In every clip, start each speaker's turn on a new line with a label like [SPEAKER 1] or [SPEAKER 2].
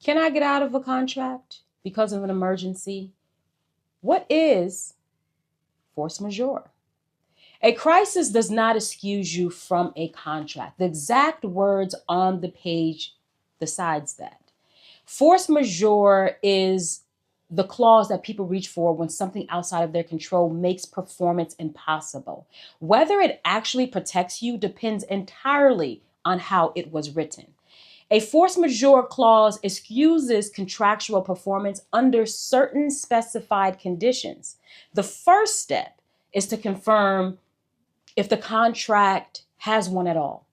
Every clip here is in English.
[SPEAKER 1] Can I get out of a contract because of an emergency? What is force majeure? A crisis does not excuse you from a contract. The exact words on the page decides that. Force majeure is the clause that people reach for when something outside of their control makes performance impossible. Whether it actually protects you depends entirely on how it was written. A force majeure clause excuses contractual performance under certain specified conditions. The first step is to confirm if the contract has one at all.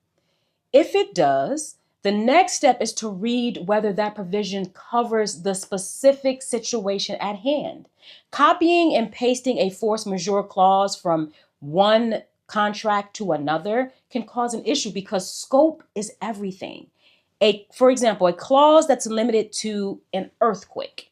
[SPEAKER 1] If it does, the next step is to read whether that provision covers the specific situation at hand. Copying and pasting a force majeure clause from one contract to another can cause an issue because scope is everything. For example, a clause that's limited to an earthquake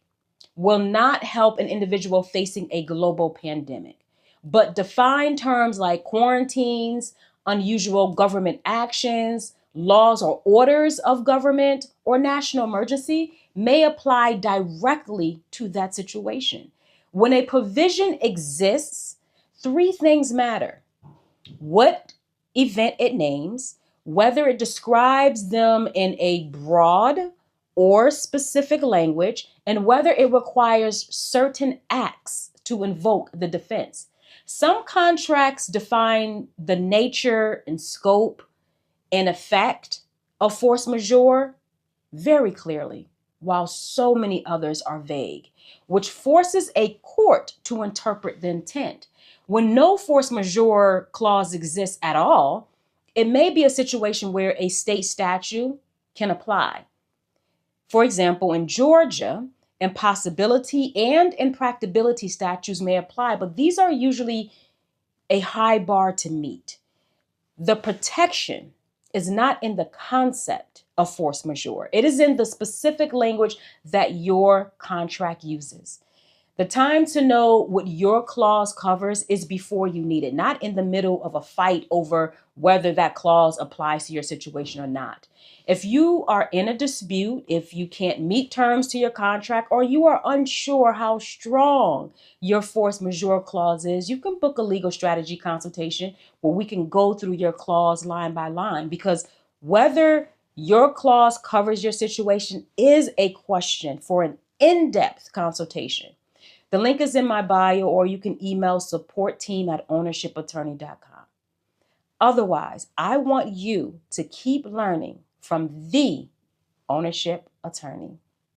[SPEAKER 1] will not help an individual facing a global pandemic. But define terms like quarantines, unusual government actions, laws or orders of government, or national emergency may apply directly to that situation. When a provision exists, three things matter: what event it names, whether it describes them in a broad or specific language, and whether it requires certain acts to invoke the defense. Some contracts define the nature and scope and effect of force majeure very clearly, while so many others are vague, which forces a court to interpret the intent. When no force majeure clause exists at all, it may be a situation where a state statute can apply. For example, in Georgia, impossibility and impracticability statutes may apply, but these are usually a high bar to meet. The protection is not in the concept of force majeure. It is in the specific language that your contract uses. The time to know what your clause covers is before you need it, not in the middle of a fight over whether that clause applies to your situation or not. If you are in a dispute, if you can't meet terms to your contract, or you are unsure how strong your force majeure clause is, you can book a legal strategy consultation where we can go through your clause line by line, because whether your clause covers your situation is a question for an in-depth consultation. The link is in my bio, or you can email supportteam@ownershipattorney.com. Otherwise, I want you to keep learning from the ownership attorney.